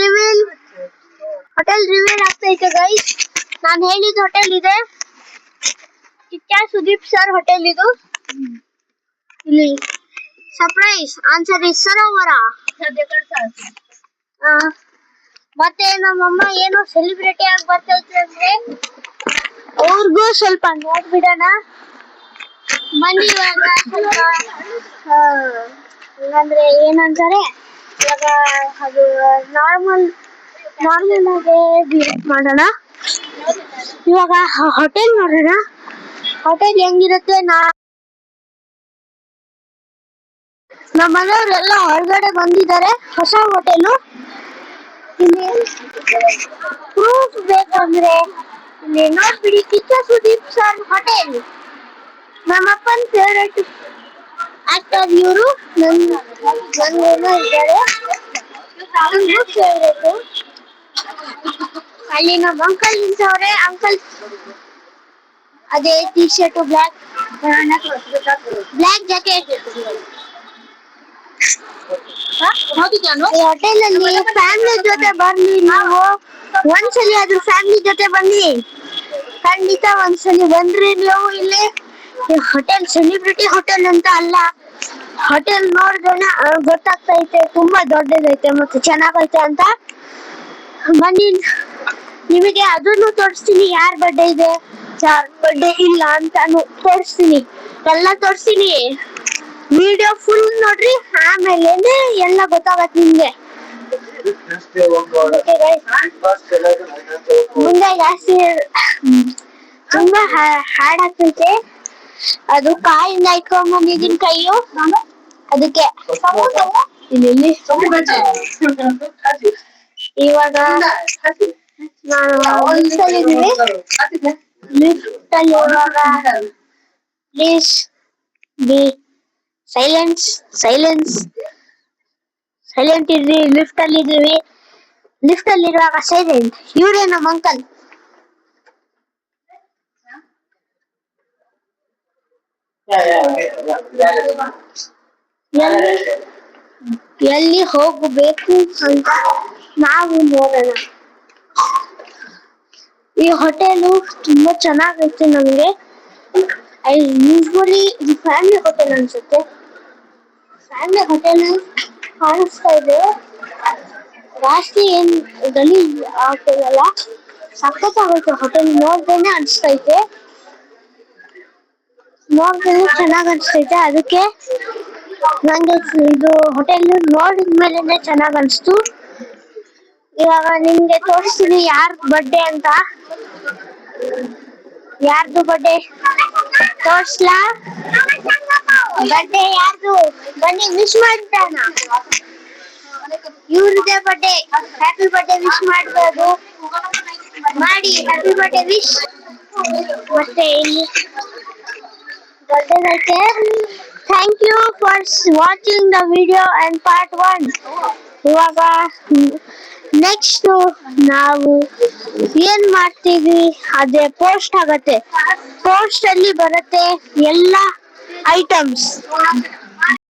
Reveal ಆಗ್ತೈತೆ guys. ನಾನು ಹೇಳಿದ ಹೋಟೆಲ್ ಇದೆ, ಕಿಚ್ಚ ಸುದೀಪ್ ಸರ್ ಹೋಟೆಲ್ ಇದು. ಇಲ್ಲಿ ಸರ್ಪ್ರೈಸ್ ಆನ್ಸರ್ ಇಸ್ ಸರೋವರ. ಮತ್ತೆ ನಮ್ಮಮ್ಮ ಏನೋ ಸೆಲೆಬ್ರಿಟಿ ಆಗಿ ಬರ್ತೈತೆ ಅಂದ್ರೆ ಅವ್ರಿಗೂ ಸ್ವಲ್ಪ ನೋಡ್ಬಿಡೋಣ ಬನ್ನಿ. ಇವಾಗ ಸ್ವಲ್ಪ ಅಂದ್ರೆ ಏನಂತಾರೆ, ಇವಾಗ ಅದು ನಾರ್ಮಲ್ ಆಗಿ ವಿಸಿಟ್ ಮಾಡೋಣ. ಇವಾಗ ಹೋಟೆಲ್ ನೋಡೋಣ, ಹೋಟೆಲ್ ಹೆಂಗಿರುತ್ತೆ. ನಮ್ಮ ಮನೆಯವರೆಲ್ಲ ಹೊರಗಡೆ ಬಂದಿದ್ದಾರೆ. ಹೊಸ ಹೋಟೆಲು. ಇಲ್ಲಿ ಪ್ರೂಫ್ ಬೇಕಂದ್ರೆ ಇಲ್ಲಿ ನೋಡ್ಬಿಡಿ, ಕಿಚ್ಚ ಸುದೀಪ್ ಸರ್ ಹೋಟೆಲ್. ನಮ್ಮಪ್ಪನ ಫೇವ್ರೇಟ್ ಆಕ್ಟರ್ ಇವರು. ನನ್ನ ಇದ್ದಾರೆ ಫೇವ್ರೇಟು. ಅಲ್ಲಿ ನಮ್ಮ ಅಂಕಲ್ ನಿಂತವ್ರೆ. ಅಂಕಲ್ ಅದೇ ಟಿ ಶರ್ಟ್, ಬ್ಲ್ಯಾಕ್ ಜಾಕೆಟ್. ಈ ಹೋಟೆಲ್ ಅಲ್ಲಿ ಫ್ಯಾಮಿಲಿ ಜೊತೆ ಬರ್ಲಿ ನೀವು. ಒಂದ್ಸಲಿ ಆದ್ರೂ ಫ್ಯಾಮಿಲಿ ಜೊತೆ ಬನ್ನಿ, ಖಂಡಿತ ಒಂದ್ಸಲಿ ಬಂದ್ರಿ ನೀವು. ಇಲ್ಲಿ ಹೋಟೆಲ್ ಸೆಲೆಬ್ರಿಟಿ ಹೋಟೆಲ್ ಅಂತ ಅಲ್ಲ, ಹೋಟೆಲ್ ನೋಡಿದ್ರೆ ಗೊತ್ತಾಗ್ತೈತೆ ತುಂಬಾ ದೊಡ್ಡದೈತೆ ಮತ್ತೆ ಚೆನ್ನಾಗೈತೆ ಅಂತ. ಬನ್ನಿ, ನಿಮಗೆ ಅದನ್ನು ತೋರಿಸ್ತೀನಿ, ಯಾರ್ ಬರ್ಡೇ ಇದೆ ಯಾರ್ ಬರ್ಡೇ ಇಲ್ಲ ಅಂತಾನು ತೋರಿಸ್ತೀನಿ, ಎಲ್ಲ ತೋರಿಸ್ತೀನಿ. ವಿಡಿಯೋ ಫುಲ್ ನೋಡ್ರಿ, ಆಮೇಲೆ ಎಲ್ಲ ಗೊತ್ತಾಗತ್ತೆ ನಿಮ್ಗೆ. ಮುಂದೆ ಜಾಸ್ತಿ ತುಂಬಾ ಹಾರ್ಡ್ ಆಗ್ತೈತೆ. ಅದು ಕಾಯಿಂದ ಇಟ್ಕೊಂಡ್ ಬಂದಿದ್ದೀನಿ ಕೈಯು, ಅದಕ್ಕೆ. ಇವಾಗ ಲಿಫ್ಟ್ ಅಲ್ಲಿ ಇರುವಾಗ ಪ್ಲೀಸ್ ಬಿ ಸೈಲೆಂಟ್ ಇರ್ರಿ. ಲಿಫ್ಟ್ ಅಲ್ಲಿ ಇದೀವಿ, ಲಿಫ್ಟ್ ಅಲ್ಲಿ ಇರುವಾಗ ಸೈಲೆಂಟ್. ಇವ್ರೇ ನಮ್ಮ ಅಂಕಲ್. ಎಲ್ಲಿ ಹೋಗಬೇಕು ಅಂತ ನಾವು ನೋಡೋಣ. ಈ ಹೋಟೆಲು ತುಂಬಾ ಚೆನ್ನಾಗೈತೆ. ನಮ್ಗೆ ಯೂಶ್ವಲಿ ಇದು ಫ್ಯಾಮಿಲಿ ಹೋಟೆಲ್ ಅನ್ಸುತ್ತೆ. ಫ್ಯಾಮಿಲಿ ಹೋಟೆಲ್ ಕಾಣಿಸ್ತಾ ಇದೆ. ಜಾಸ್ತಿ ಏನ್ ಗಲೀಜ್ ಆಗ್ತಿರಲ್ಲ, ಸಖತ್ತಾಗೈತೆ ಹೋಟೆಲ್. ನೋಡ್ದೇನೆ ಅನ್ಸ್ತೈತೆ, ನೋಡ್ದೇನೆ ಚೆನ್ನಾಗ್ ಅನ್ಸ್ತೈತೆ. ಅದಕ್ಕೆ ನಂಗೆ ಇದು ಹೋಟೆಲ್ ನೋಡಿದ್ಮೇಲೆ ಚೆನ್ನಾಗ್ ಅನ್ಸ್ತು. ಇವಾಗ ನಿಮ್ಗೆ ತೋರಿಸ್ತೀನಿ ಯಾರ್ ಬರ್ಡೇ ಅಂತ. ಯಾರ್ದು ಬರ್ಡೇ ತೋರ್ಸ್ಲಾ? ಬರ್ಡೇ ಯಾರ್ದು? ಬನ್ನಿ ವಿಶ್ ಮಾಡ್ತಾನ. ಇವ್ರದೇ ಬರ್ಡೇ. ಹ್ಯಾಪಿ ಬರ್ಡೇ ವಿಶ್ ಮಾಡ್ಬೋದು ಮಾಡಿ. Happy birthday wish. ಮತ್ತೆ ಇಲ್ಲಿ ಬರ್ಡೇ ಐತೆ. Thank you for watching the video and part 1. ಇವಾಗ ನೆಕ್ಸ್ಟ್ ನಾವು ಏನ್ ಮಾಡ್ತೀವಿ ಅದೇ ಪೋಸ್ಟ್ ಆಗತ್ತೆ. ಪೋಸ್ಟ್ ಅಲ್ಲಿ ಬರುತ್ತೆ ಎಲ್ಲ ಐಟಮ್ಸ್.